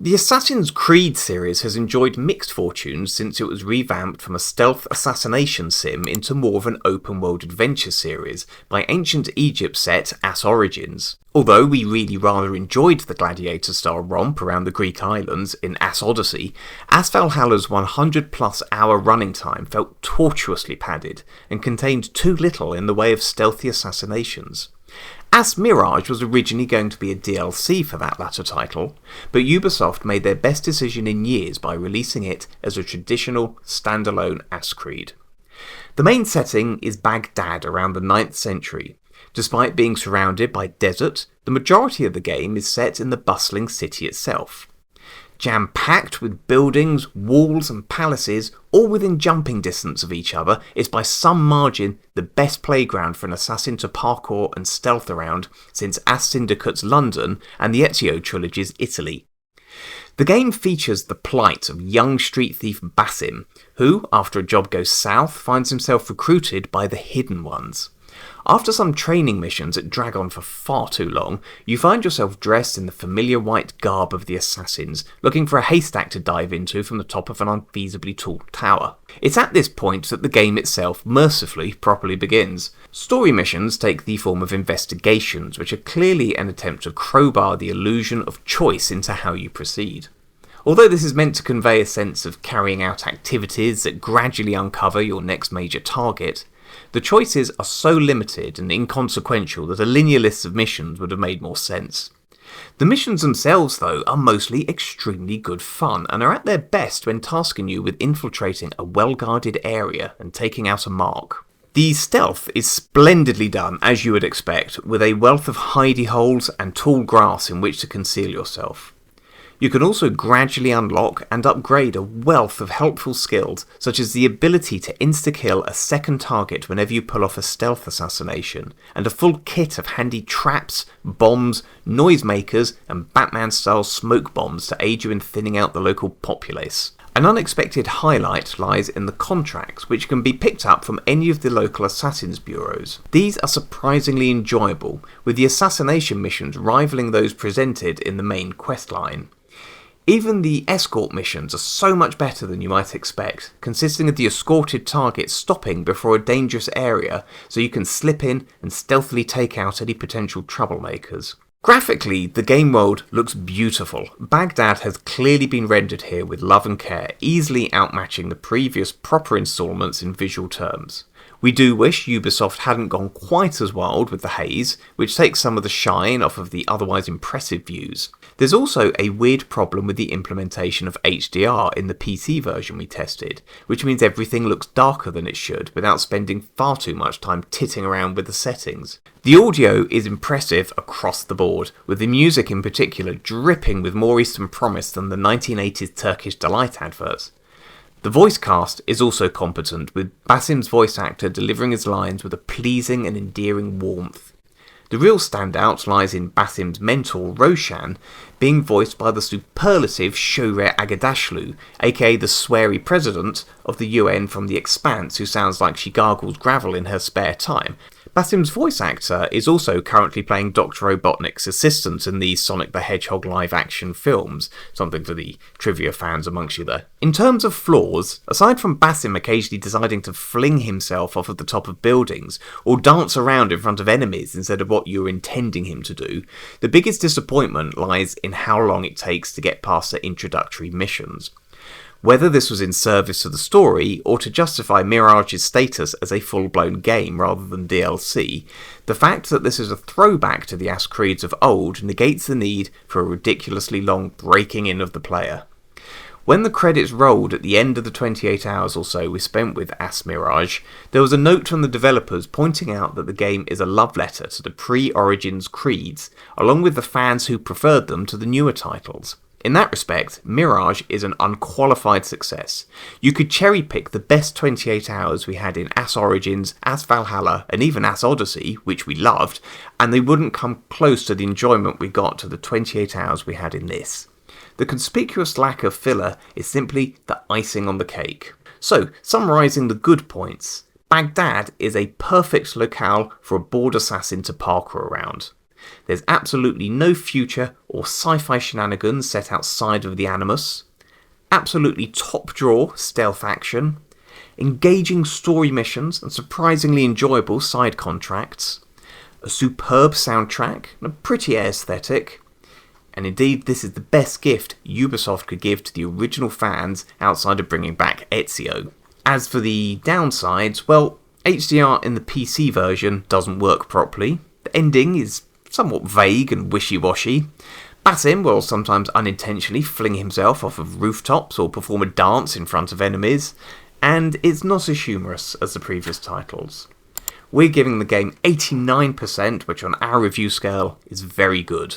The Assassin's Creed series has enjoyed mixed fortunes since it was revamped from a stealth assassination sim into more of an open-world adventure series by ancient Egypt set Ass Origins. Although we really rather enjoyed the gladiator-style romp around the Greek islands in Ass Odyssey, Ass Valhalla's 100-plus hour running time felt tortuously padded and contained too little in the way of stealthy assassinations. Ass Mirage was originally going to be a DLC for that latter title, but Ubisoft made their best decision in years by releasing it as a traditional, standalone AssCreed. The main setting is Baghdad around the 9th century. Despite being surrounded by desert, the majority of the game is set in the bustling city itself. Jam-packed with buildings, walls and palaces, all within jumping distance of each other, it's by some margin the best playground for an assassin to parkour and stealth around since AssSyndicate's London and the Ezio trilogy's Italy. The game features the plight of young street thief Basim, who, after a job goes south, finds himself recruited by the Hidden Ones. After some training missions that drag on for far too long, you find yourself dressed in the familiar white garb of the assassins, looking for a haystack to dive into from the top of an unfeasibly tall tower. It's at this point that the game itself mercifully properly begins. Story missions take the form of investigations, which are clearly an attempt to crowbar the illusion of choice into how you proceed. Although this is meant to convey a sense of carrying out activities that gradually uncover your next major target, the choices are so limited and inconsequential that a linear list of missions would have made more sense. The missions themselves, though, are mostly extremely good fun and are at their best when tasking you with infiltrating a well-guarded area and taking out a mark. The stealth is splendidly done, as you would expect, with a wealth of hidey holes and tall grass in which to conceal yourself. You can also gradually unlock and upgrade a wealth of helpful skills, such as the ability to insta-kill a second target whenever you pull off a stealth assassination, and a full kit of handy traps, bombs, noisemakers, and Batman-style smoke bombs to aid you in thinning out the local populace. An unexpected highlight lies in the contracts, which can be picked up from any of the local assassins' bureaus. These are surprisingly enjoyable, with the assassination missions rivaling those presented in the main questline. Even the escort missions are so much better than you might expect, consisting of the escorted target stopping before a dangerous area so you can slip in and stealthily take out any potential troublemakers. Graphically, the game world looks beautiful. Baghdad has clearly been rendered here with love and care, easily outmatching the previous proper installments in visual terms. We do wish Ubisoft hadn't gone quite as wild with the haze, which takes some of the shine off of the otherwise impressive views. There's also a weird problem with the implementation of HDR in the PC version we tested, which means everything looks darker than it should without spending far too much time titting around with the settings. The audio is impressive across the board, with the music in particular dripping with more Eastern promise than the 1980s Turkish Delight adverts. The voice cast is also competent, with Basim's voice actor delivering his lines with a pleasing and endearing warmth. The real standout lies in Basim's mentor, Roshan, being voiced by the superlative Shohreh Aghdashloo, aka the sweary president of the UN from The Expanse, who sounds like she gargles gravel in her spare time. Basim's voice actor is also currently playing Dr. Robotnik's assistant in the Sonic the Hedgehog live-action films, something for the trivia fans amongst you there. In terms of flaws, aside from Basim occasionally deciding to fling himself off of the top of buildings, or dance around in front of enemies instead of what you were intending him to do, the biggest disappointment lies in how long it takes to get past the introductory missions. Whether this was in service to the story or to justify Mirage's status as a full-blown game rather than DLC, the fact that this is a throwback to the AssCreeds of old negates the need for a ridiculously long breaking in of the player. When the credits rolled at the end of the 28 hours or so we spent with Ass Mirage, there was a note from the developers pointing out that the game is a love letter to the pre-Origins creeds, along with the fans who preferred them to the newer titles. In that respect, Mirage is an unqualified success. You could cherry pick the best 28 hours we had in Ass Origins, Ass Valhalla, and even Ass Odyssey, which we loved, and they wouldn't come close to the enjoyment we got to the 28 hours we had in this. The conspicuous lack of filler is simply the icing on the cake. So, summarising the good points, Baghdad is a perfect locale for a bored assassin to parkour around. There's absolutely no future or sci-fi shenanigans set outside of the Animus. Absolutely top-drawer stealth action. Engaging story missions and surprisingly enjoyable side contracts. A superb soundtrack and a pretty aesthetic. And indeed, this is the best gift Ubisoft could give to the original fans outside of bringing back Ezio. As for the downsides, well, HDR in the PC version doesn't work properly. The ending is somewhat vague and wishy-washy. Basim will sometimes unintentionally fling himself off of rooftops or perform a dance in front of enemies, and it's not as humorous as the previous titles. We're giving the game 89%, which on our review scale is very good.